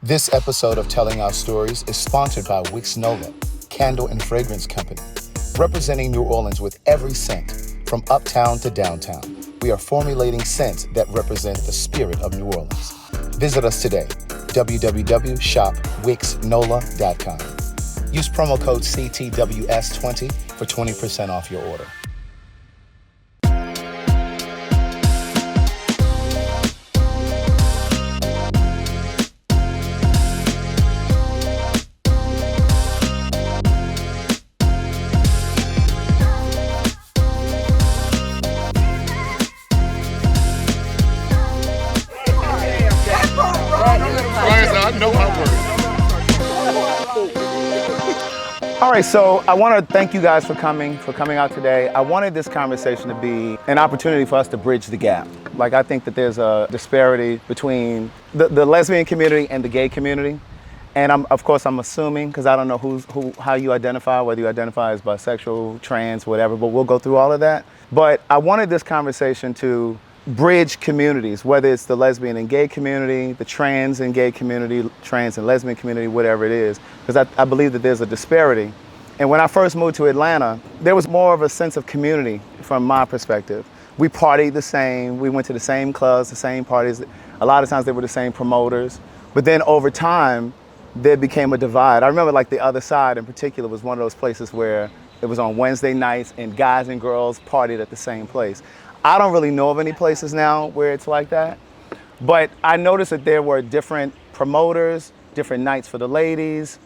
This episode of Telling Our Stories is sponsored by Wix Nola, Candle and Fragrance Company, representing New Orleans with every scent, from uptown to downtown. We are formulating scents that represent the spirit of New Orleans. Visit us today, www.shopwixnola.com. Use promo code CTWS20 for 20% off your order. All right, so I want to thank you guys for coming out today. I wanted this conversation to be an opportunity for us to bridge the gap. Like, I think that there's a disparity between the lesbian community and the gay community. And of course, I'm assuming, because I don't know how you identify, whether you identify as bisexual, trans, whatever, but we'll go through all of that. But I wanted this conversation to bridge communities, whether it's the lesbian and gay community, the trans and gay community, trans and lesbian community, whatever it is, because I believe that there's a disparity. And when I first moved to Atlanta, there was more of a sense of community from my perspective. We partied the same, we went to the same clubs, the same parties. A lot of times they were the same promoters. But then over time, there became a divide. I remember like the Other Side in particular was one of those places where it was on Wednesday nights and guys and girls partied at the same place. I don't really know of any places now where it's like that, but I noticed that there were different promoters, different nights for the ladies,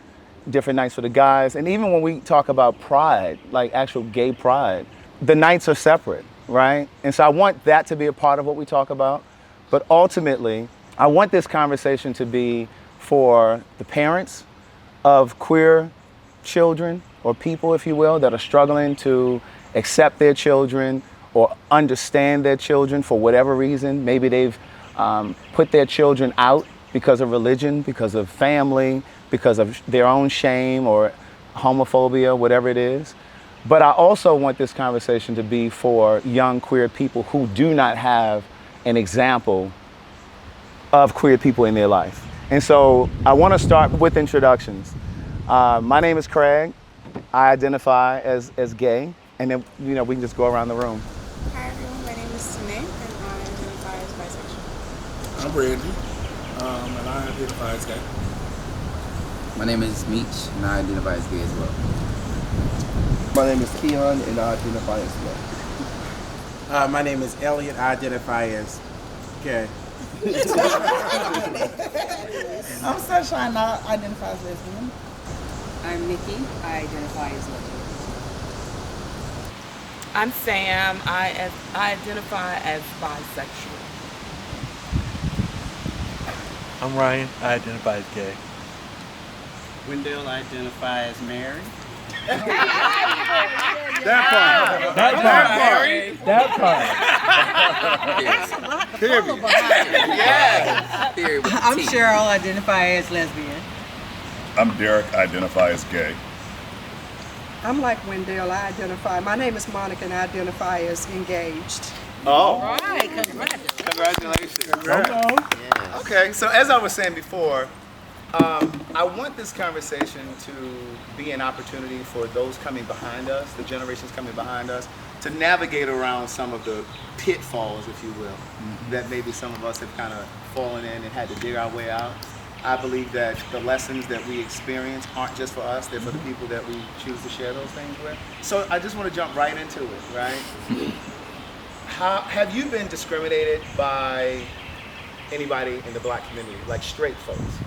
different nights for the guys. And even when we talk about pride, like actual gay pride, the nights are separate, right? And so I want that to be a part of what we talk about. But ultimately, I want this conversation to be for the parents of queer children or people, if you will, that are struggling to accept their children or understand their children for whatever reason. Maybe they've put their children out because of religion, because of family, because of their own shame or homophobia, whatever it is. But I also want this conversation to be for young queer people who do not have an example of queer people in their life. And so I want to start with introductions. My name is Craig. I identify as gay, and then we can just go around the room. Hi everyone, my name is Sine, and I identify as bisexual. I'm Randy, and I identify as gay. My name is Meech, and I identify as gay as well. My name is Keon, and I identify as well. My name is Elliot, I identify as gay. I'm Sunshine, I identify as lesbian. I'm Nikki, I identify as lesbian. I'm Sam, I identify as bisexual. I'm Ryan, I identify as gay. Wendell, I identify as married. That part. Period. Yeah. Period with the I'm T. Cheryl, I identify as lesbian. I'm Derek, I identify as gay. I'm like Wendell, I identify. My name is Monica, and I identify as engaged. Oh. All right, congratulations. Congratulations. Okay, so as I was saying before, I want this conversation to be an opportunity for those coming behind us, the generations coming behind us, to navigate around some of the pitfalls, if you will, that maybe some of us have kind of fallen in and had to dig our way out. I believe that the lessons that we experience aren't just for us, they're for the people that we choose to share those things with. So I just want to jump right into it, right? Have you been discriminated by anybody in the black community, like straight folks?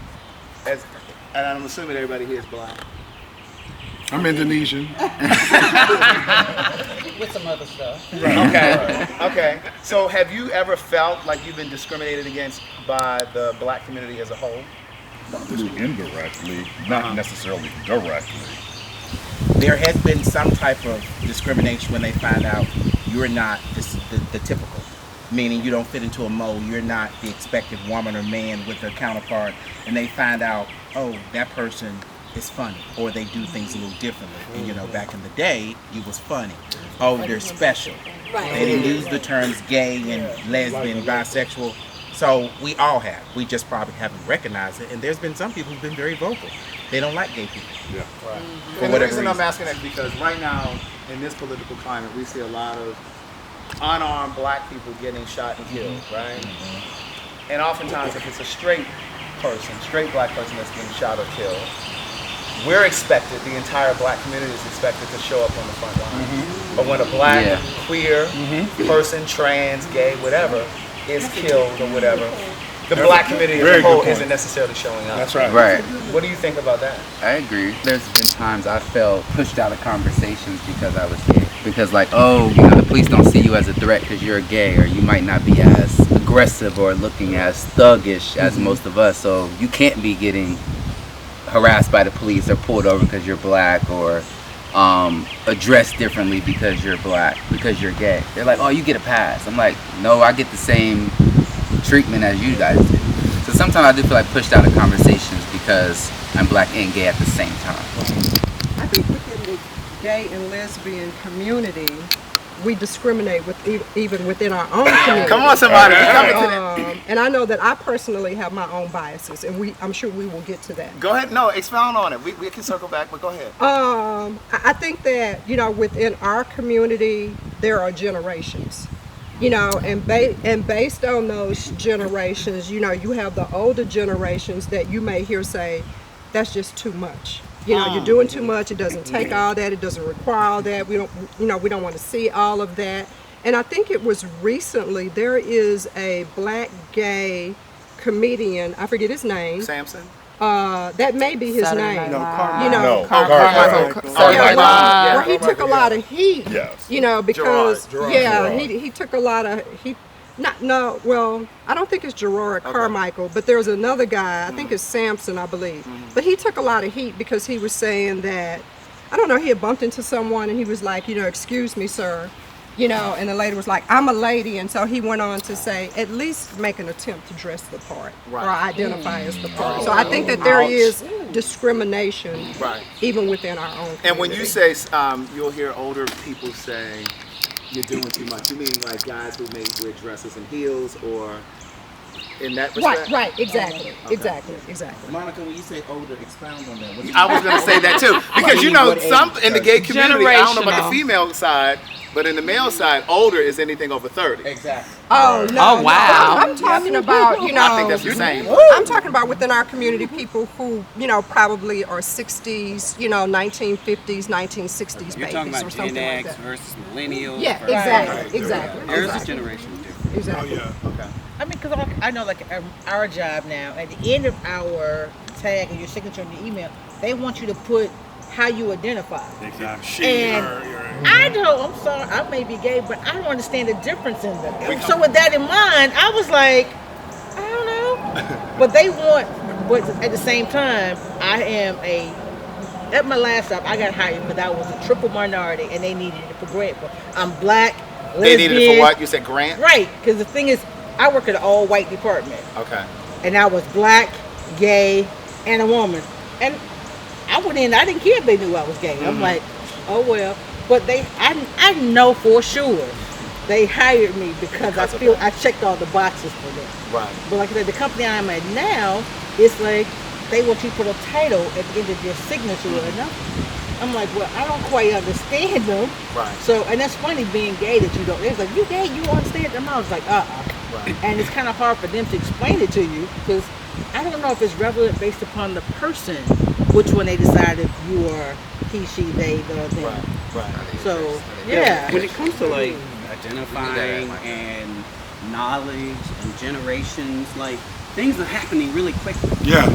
And I'm assuming everybody here is black. I'm Indonesian. With some other stuff. Okay. So have you ever felt like you've been discriminated against by the black community as a whole? Indirectly, not necessarily directly. There has been some type of discrimination when they find out you're not the typical, meaning you don't fit into a mold, you're not the expected woman or man with their counterpart, and they find out, oh, that person is funny, or they do things a little differently. And back in the day, it was funny. Oh, they're special. Right. They didn't use the terms gay and lesbian, bisexual. So we all have. We just probably haven't recognized it. And there's been some people who've been very vocal. They don't like gay people. Yeah. Right. For And the whatever reason I'm reason. asking that is because right now, in this political climate, we see a lot of unarmed black people getting shot and killed, right? And oftentimes, if it's a straight black person that's being shot or killed, we're expected, the entire black community is expected to show up on the front line. But when a black, queer person, trans, gay, whatever, is killed or whatever, the black community as a whole isn't necessarily showing up. That's right. Right. What do you think about that? I agree. There's been times I felt pushed out of conversations because I was gay. Because like, oh, you know, the police don't see you as a threat because you're gay, or you might not be as aggressive or looking as thuggish as most of us. So you can't be getting harassed by the police or pulled over because you're black, or addressed differently because you're black, because you're gay. They're like, oh, you get a pass. I'm like, no, I get the same treatment as you guys do. So sometimes I do feel like pushed out of conversations because I'm black and gay at the same time. I think within the gay and lesbian community, we discriminate even within our own community. Come on, somebody. And I know that I personally have my own biases, and I'm sure we will get to that. Go ahead. No, expound on it. We can circle back, but go ahead. I think that, you know, within our community, there are generations. You know, and based on those generations, you know, you have the older generations that you may hear say, that's just too much. You know, you're doing too much. It doesn't take all that. It doesn't require all that. We don't want to see all of that. And I think it was recently, there is a black gay comedian, I forget his name. Samson? That may be his name. No, Carmichael. You know, No, Carmichael. Where he took a lot of heat. Yes. You know, because Gerard. he took a lot of heat. I don't think it's Gerard Carmichael, but there's another guy, I think it's Samson, I believe. But he took a lot of heat because he was saying that, I don't know, he had bumped into someone and he was like, you know, excuse me, sir. You know, and the lady was like, I'm a lady. And so he went on to say, at least make an attempt to dress the part or identify as the part. So I think that there is discrimination even within our own community. And when you say, you'll hear older people say, you're doing too much, you mean like guys who may wear dresses and heels, or in that respect? Right, exactly, exactly. Monica, when you say older, expound on that. I was going to say that too. Because you know, some in the gay community, I don't know about the female side, but in the male side, older is anything over 30. Exactly. Oh, no. Oh, wow. I'm talking about, you know. I think that's the same. I'm talking about within our community, people who, you know, probably are 60s, you know, 1950s, 1960s You're babies talking about or something Gen like X that. versus millennials. Yeah, versus- exactly. There's a generation difference. Exactly. Okay. I mean, because I know, like, our job now, at the end of our tag or your signature on your email, they want you to put how you identify. Exactly. And I know, I'm sorry, I may be gay, but I don't understand the difference in them. So with that in mind, I was like, I don't know. But they want, but at the same time, at my last job, I got hired because I was a triple minority and they needed it for grant. I'm black, lesbian. They needed it for what? You said grant? Right, because the thing is, I work at an all-white department. Okay. And I was black, gay, and a woman. And I went in, I didn't care if they knew I was gay. I'm like, oh well. But I know for sure they hired me because I checked all the boxes for them. Right. But like I said, the company I'm at now, it's like they want you to put a title at the end of your signature or nothing. I'm like, well, I don't quite understand them. Right. So, and that's funny being gay that you don't. It's like, you gay, you understand them. I was like, Right. And it's kind of hard for them to explain it to you because I don't know if it's relevant based upon the person, which one they decided you are he, she, they, the, them. Right. So, yeah. When it comes to like identifying and knowledge and generations, like things are happening really quickly. Yeah.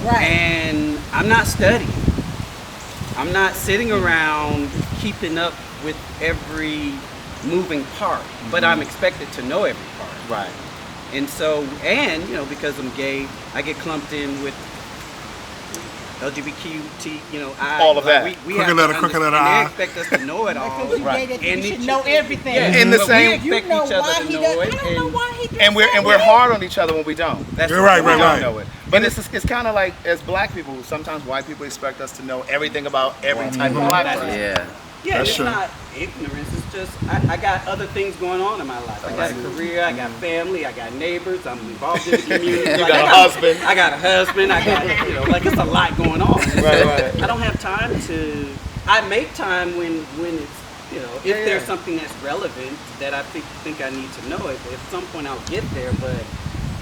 Right. And I'm not studying. I'm not sitting around keeping up with every moving part, but I'm expected to know every part. Right. And so, and you know, because I'm gay, I get clumped in with LGBTQ, you know, all of that. We Crooked have letter, to crooked letter understand. I. They expect us to know it all. Because you gay that you should know everything. Yeah. In the But same- we expect each other to know it. I don't know why he does And we're hard on each other when we don't. That's You're right, We don't right. know it. But it's kind of like, as black people, sometimes white people expect us to know everything about every type of black person. Yeah. Yeah, That's it's true. not ignorance. It's just I got other things going on in my life. I got a career. I got family. I got neighbors. I'm involved in the community. You got a husband. I got a husband. I got like it's a lot going on. Right. I don't have time to. I make time when it's if there's something that's relevant that I think I need to know. At some point I'll get there, but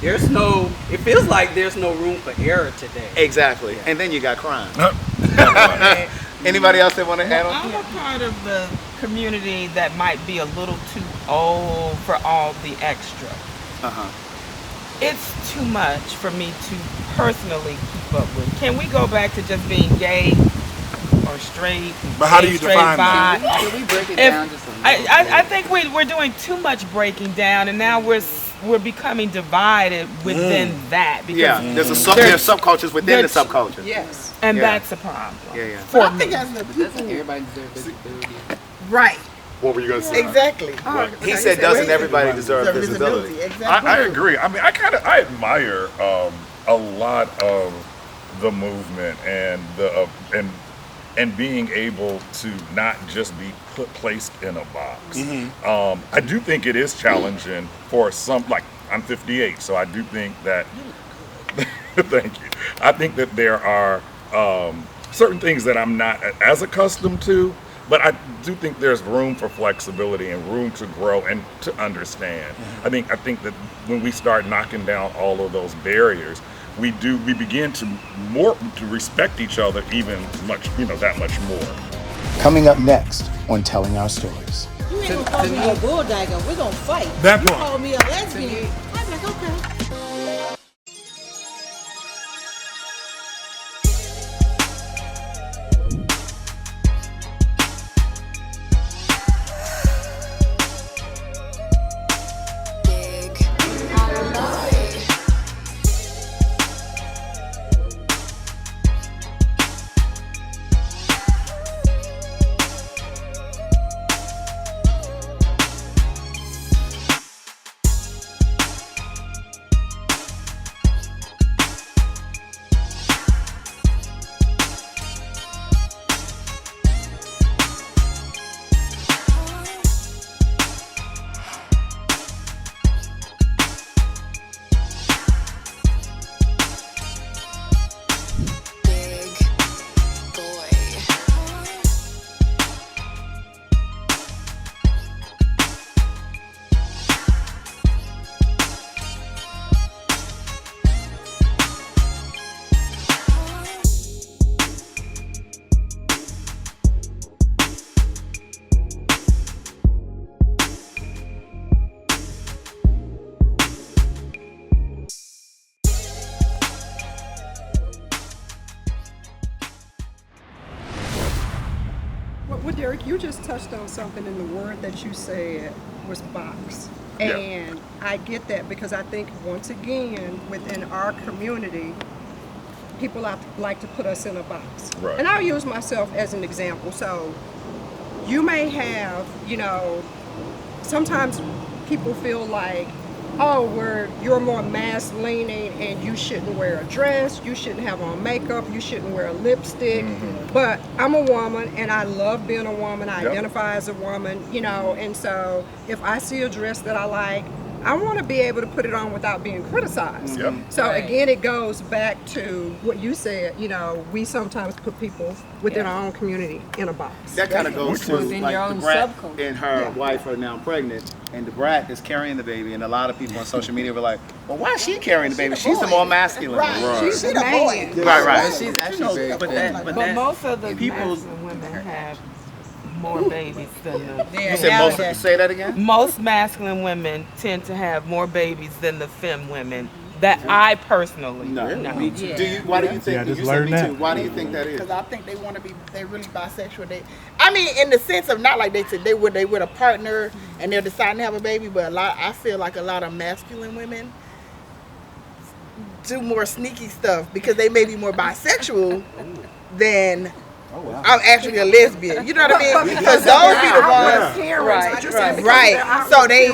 there's no. It feels like there's no room for error today. Exactly. And then you got crime. Anybody else that want to add on? I'm a part of the community that might be a little too old for all the extra. It's too much for me to personally keep up with. Can we go back to just being gay or straight? But how do you straight, define bi? that? Can we break it down just a little I think we're doing too much breaking down, and now we're becoming divided within that. Because Yeah, there's subcultures within the subculture. Yes. And Yeah. that's a problem. Yeah. For I me. think that's the Doesn't everybody deserve visibility? right. What were you gonna say? Exactly. He said, doesn't everybody deserve visibility? Exactly. I agree. I mean, I admire a lot of the movement and the and being able to not just be placed in a box. I do think it is challenging for some. Like I'm 58, so I do think that. Thank you. I think that there are certain things that I'm not as accustomed to, but I do think there's room for flexibility and room to grow and to understand. I think that when we start knocking down all of those barriers, we begin to respect each other even that much more. Coming up next on Telling Our Stories. You ain't gonna call me a bulldagger. We're gonna fight. That You part. call me a lesbian. I'm like, okay. Well, Derek, you just touched on something, and the word that you said was box. And I get that because I think, once again, within our community, people like to put us in a box. Right. And I'll use myself as an example. So you may have, sometimes people feel like, oh, you're more mass leaning and you shouldn't wear a dress, you shouldn't have on makeup, you shouldn't wear a lipstick. But I'm a woman and I love being a woman. I identify as a woman, and so if I see a dress that I like, I want to be able to put it on without being criticized. So again, it goes back to what you said, we sometimes put people within our own community in a box. That kind of goes to Within like your own the brat subculture. and her wife are now pregnant, and the brat is carrying the baby, and a lot of people on social media were like, well, why is she carrying the baby? She's the more masculine. She's the man. Right. She's actually very fit. But most of the masculine women have more babies than the. You said most. Say that again. Most masculine women tend to have more babies than the femme women. That I personally know. Do you? Why do you think? I just you said learned me that. too. Why do you think that is? Because I think they want to be, they're really bisexual. I mean, in the sense of not like they said they with a partner and they're deciding to have a baby, but I feel like a lot of masculine women do more sneaky stuff because they may be more bisexual than I'm actually a lesbian. You know what I mean? Because those be the ones, right? So they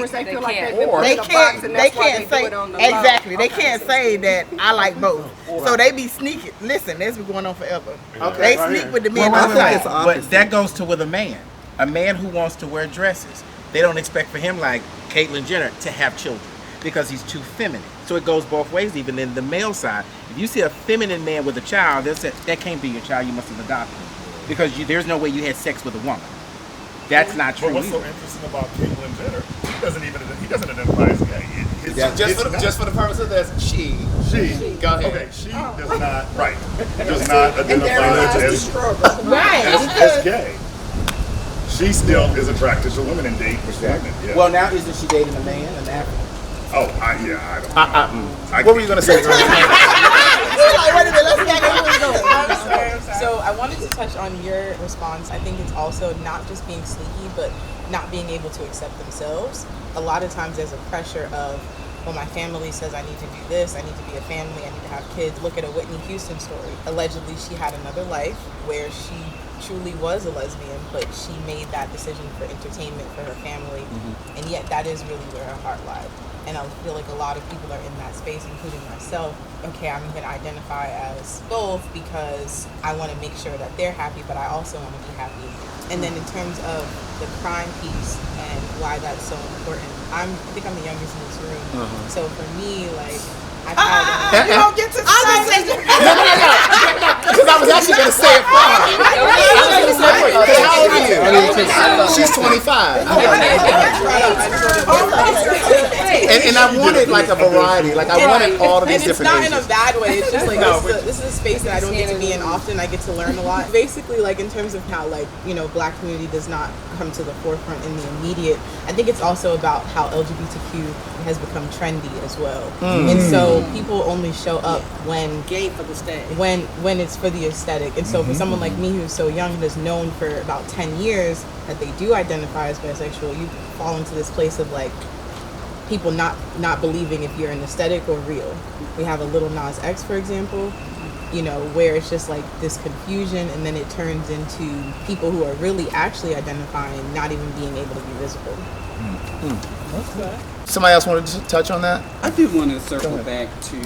can't say exactly. They can't say that I like both. So they be sneaking. Listen, that's been going on forever. They sneak with the men. But that goes to with a man. A man who wants to wear dresses, they don't expect for him, like Caitlyn Jenner, to have children because he's too feminine. So it goes both ways, even in the male side. If you see a feminine man with a child, they'll say, that can't be your child, you must have adopted him. Because there's no way you had sex with a woman. That's not true. But what's so interesting about Caitlyn Jenner? He doesn't identify as gay. Just for the purpose of this, she. Go ahead. Okay, she does not. Right. Does not identify as gay. She still is attracted to women and dates women. Yeah. Well, now isn't she dating a man, an African? Oh, I don't. What were you gonna say? So I wanted to touch on your response. I think it's also not just being sneaky, but not being able to accept themselves. A lot of times there's a pressure of, well, my family says I need to do this, I need to be a family, I need to have kids. Look at a Whitney Houston story. Allegedly, she had another life where she truly was a lesbian, but she made that decision for entertainment for her family, and yet that is really where her heart lied. And I feel like a lot of people are in that space, including myself. Okay, I'm going to identify as both because I want to make sure that they're happy, but I also want to be happy. And then in terms of the crime piece and why that's so important, I think I'm the youngest in this room. So for me, like, I've had... You don't get to say No. Because I was actually going to say it for her. How old are you? She's 25. And I wanted like a variety. Like I wanted all of these different ages. And it's not in a bad way. It's just like this is a space that I don't get to be in often. I get to learn a lot. Basically, like in terms of how Black community does not come to the forefront in the immediate. I think it's also about how LGBTQ has become trendy as well. And so people only show up when Gay for the aesthetic. When it's for the aesthetic. And so for someone like me who's so young and has known for about 10 years that they do identify as bisexual, you fall into this place of like people not believing if you're an aesthetic or real. We have a Little Nas X, for example, where it's just like this confusion, and then it turns into people who are really actually identifying not even being able to be visible. Okay. Somebody else wanted to touch on that? I do want to circle back to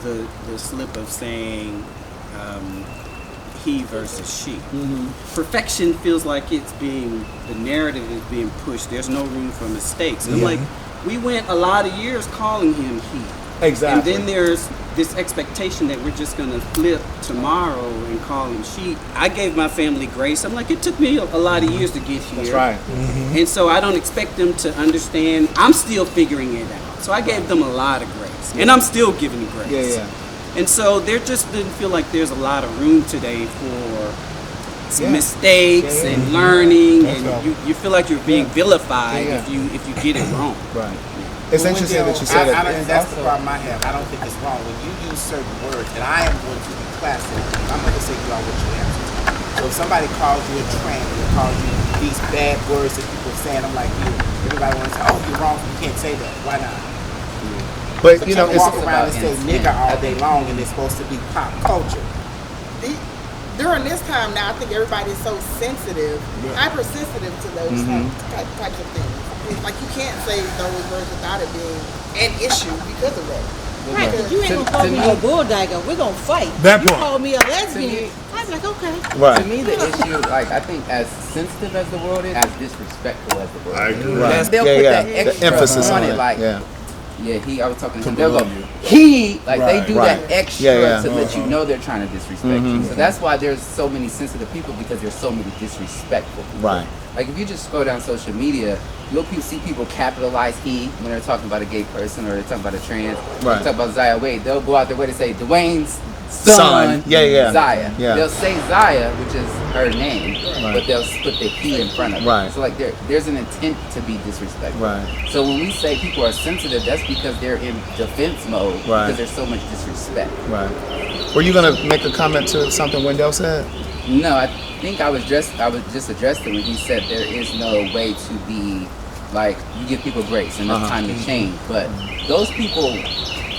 the slip of saying he versus she. Perfection feels like the narrative is being pushed. There's no room for mistakes. And I'm like, we went a lot of years calling him he. Exactly. And then there's this expectation that we're just going to flip tomorrow and call him she. I gave my family grace. I'm like, it took me a lot of years to get here. That's right. And so I don't expect them to understand. I'm still figuring it out. So I gave them a lot of grace. And I'm still giving grace. Yeah. And so there just didn't feel like there's a lot of room today for mistakes and learning, and you feel like you're being vilified if you get it wrong. Right. It's interesting that you said that. And that's the problem I have. I don't think it's wrong when you use certain words, and I am going to be classic. I'm going to say you all what you answer to. So if somebody calls you a tranny or calls you these bad words that people are saying, I'm like, everybody wants to say, oh, you're wrong, you can't say that. Why not? But you it's walk around and say nigga all day long, and it's supposed to be pop culture. During this time now, I think everybody's so sensitive, hypersensitive to those types of things. It's like you can't say those words without it being an issue because of that. Right, because you ain't gonna call me a bulldagger. We're gonna fight. That you part. call me a lesbian, I'm like, okay. Right. To me, the issue, like, I think as sensitive as the world is, as disrespectful as the world is. I agree. Right. They'll put that extra the emphasis on on it, it. like, Yeah, I was talking to him. They'll go, he, like, they do that extra to let you know they're trying to disrespect you. So that's why there's so many sensitive people, because there's so many disrespectful people. Right. Like, if you just scroll down social media, you'll see people capitalize he when they're talking about a gay person or they're talking about a trans. Right. They're talking about Zaya Wade. They'll go out their way to say Dwayne's son. Zaya. Yeah. They'll say Zaya, which is her name, but they'll put the he in front of it. Right. So, like, there's an intent to be disrespectful. Right. So when we say people are sensitive, that's because they're in defense mode, because there's so much disrespect. Right. Were you gonna make a comment to something Wendell said? No, I think I was just addressing when he said there is no way to be like, you give people grace and it's time to change, but those people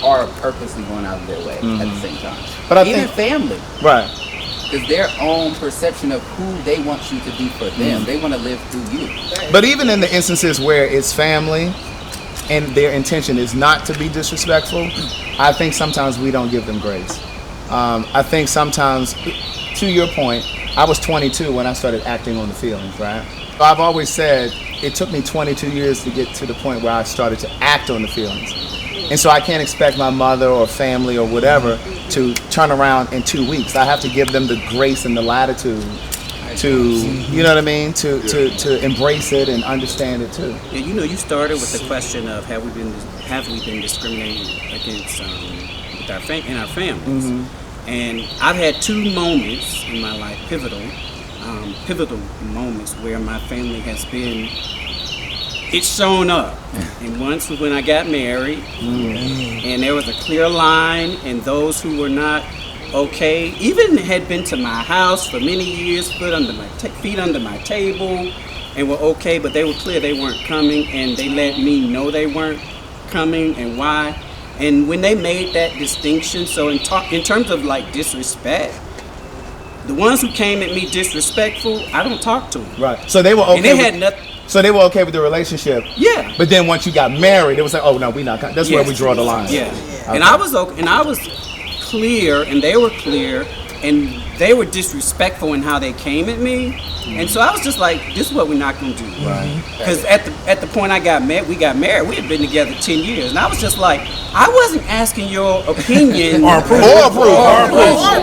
are purposely going out of their way at the same time. But I even think family, right? Because their own perception of who they want you to be for them, they want to live through you. But even in the instances where it's family and their intention is not to be disrespectful, I think sometimes we don't give them grace. I think sometimes, to your point, I was 22 when I started acting on the feelings, right? I've always said it took me 22 years to get to the point where I started to act on the feelings. And so I can't expect my mother or family or whatever to turn around in 2 weeks. I have to give them the grace and the latitude to, you know what I mean, to embrace it and understand it too. Yeah, you know, you started with the question of have we been discriminated against with in our families, and I've had 2 moments in my life, pivotal moments where my family has been. It's shown up, and once was when I got married, and there was a clear line, and those who were not okay, even had been to my house for many years, feet under my table, and were okay, but they were clear they weren't coming, and they let me know they weren't coming and why. And when they made that distinction, so in terms of like disrespect, the ones who came at me disrespectful, I don't talk to them. Right. So they were okay. And they had nothing. So they were okay with the relationship. Yeah. But then once you got married, it was like, oh no, we not. That's where we draw the line. Yeah. Okay. And I was clear, and they were clear, and they were disrespectful in how they came at me. And so I was just like, this is what we're not gonna do. Right. Because at the point we got married, we had been together 10 years. And I was just like, I wasn't asking your opinion or approval.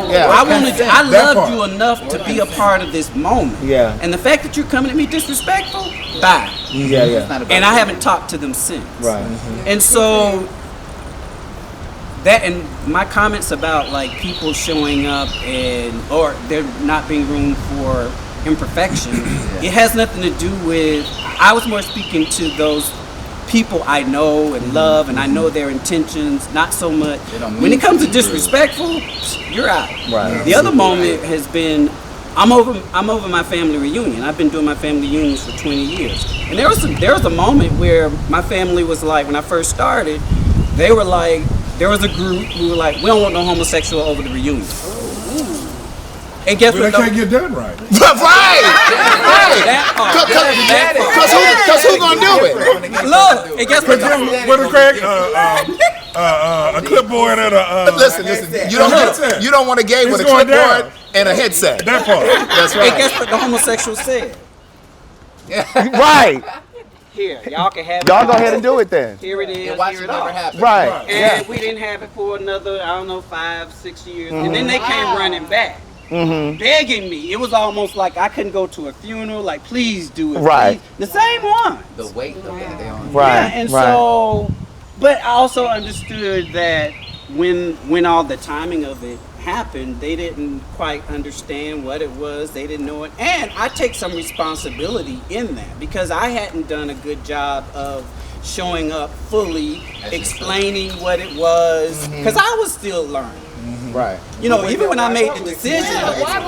Yeah. I loved you enough to be a part of this moment. Yeah. And the fact that you're coming at me disrespectful, bye. Yeah. And I haven't talked to them since. Right. And so that, and my comments about like people showing up or there not being room for imperfection, it has nothing to do with, I was more speaking to those people I know and love, and I know their intentions, not so much. When it comes to disrespectful, you're out. Right. The other moment has been, I'm over my family reunion. I've been doing my family reunions for 20 years. And there was a moment where my family was like, when I first started, they were like, there was a group who were like, we don't want no homosexual over the reunion. And guess what? They can't get done right. Right. Because who's gonna do it? Look, and guess what? What is Craig? A clipboard and a. Listen. You don't want a gay with a clipboard and a headset. That part. That's right. And guess what the homosexual said? Right. Here, y'all can have it. Y'all go ahead and do it then. Here it is. Watch Here it it never is. happen. Right. And we didn't have it for another, 5-6 years. And then they came running back. Begging me. It was almost like I couldn't go to a funeral. Like, please do it. Right. Please. The same one. The weight of that they on. Right. Yeah, and so, but I also understood that when all the timing of it happened, they didn't quite understand what it was. They didn't know it. And I take some responsibility in that because I hadn't done a good job of showing up fully, explaining what it was, because I was still learning. Right. You know, even when I made the decision. Why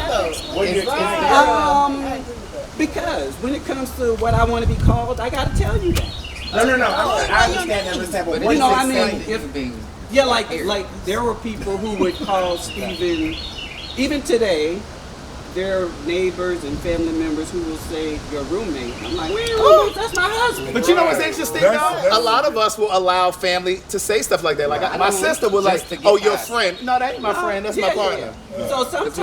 those? Because when it comes to what I want to be called, I got to tell you that. No. I understand. But You know, I mean, yeah, like there were people who would call Stephen, even today, there are neighbors and family members who will say, your roommate. I'm like, we ain't roommates, that's my husband. But you know what's interesting though? A lot of us will allow family to say stuff like that. Like my sister was like, oh, your friend. No, that ain't my friend, that's my partner. Yeah. So friend.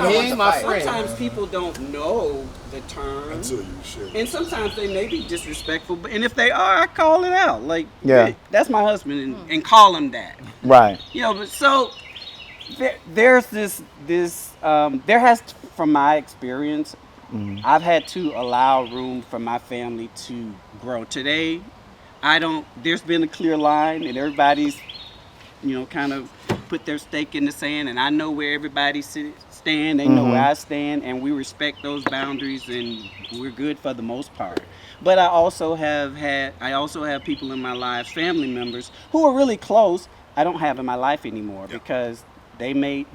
sometimes people don't know the term. Until you share. And sometimes they may be disrespectful, and if they are, I call it out. Like, yeah, hey, that's my husband, and call him that. Right. You know, but so there's this there has, from my experience, I've had to allow room for my family to grow. Today, there's been a clear line, and everybody's, kind of put their stake in the sand, and I know where everybody stand, they know where I stand, and we respect those boundaries, and we're good for the most part. But I also have people in my life, family members, who are really close, I don't have in my life anymore because they made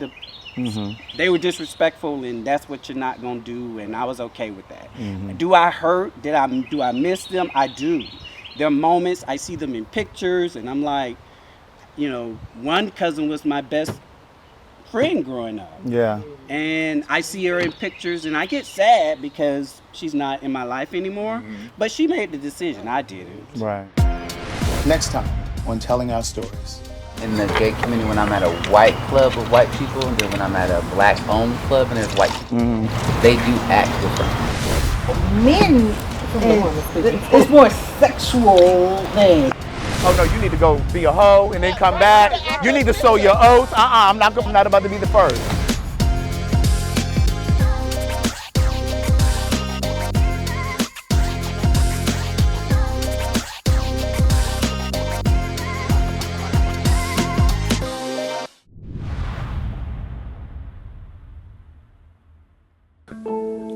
they were disrespectful, and that's what you're not gonna do, and I was okay with that. Do I hurt? Do I miss them? I do. There are moments I see them in pictures, and I'm like, one cousin was my best friend growing up. Yeah. And I see her in pictures, and I get sad because she's not in my life anymore. But she made the decision. I didn't. Right. Next time on Telling Our Stories. In the gay community, when I'm at a white club with white people, and then when I'm at a black-owned club and there's white people, they do act different. Men, it's more sexual thing. Oh no, you need to go be a hoe and then come back. You need to sow your oats. I'm not about to be the first.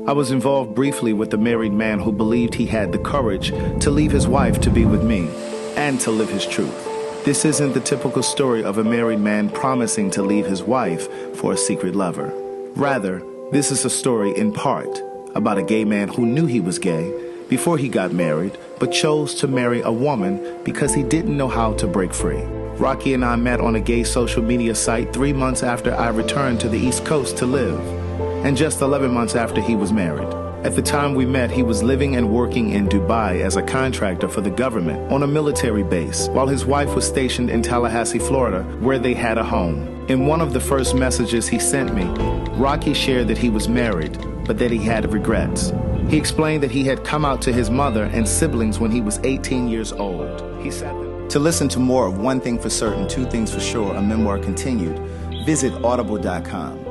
I was involved briefly with a married man who believed he had the courage to leave his wife to be with me and to live his truth. This isn't the typical story of a married man promising to leave his wife for a secret lover. Rather, this is a story in part about a gay man who knew he was gay before he got married, but chose to marry a woman because he didn't know how to break free. Rocky and I met on a gay social media site 3 months after I returned to the East Coast to live, and just 11 months after he was married. At the time we met, he was living and working in Dubai as a contractor for the government on a military base, while his wife was stationed in Tallahassee, Florida, where they had a home. In one of the first messages he sent me, Rocky shared that he was married, but that he had regrets. He explained that he had come out to his mother and siblings when he was 18 years old. He said that. To listen to more of One Thing for Certain, Two Things for Sure, a memoir continued, visit audible.com.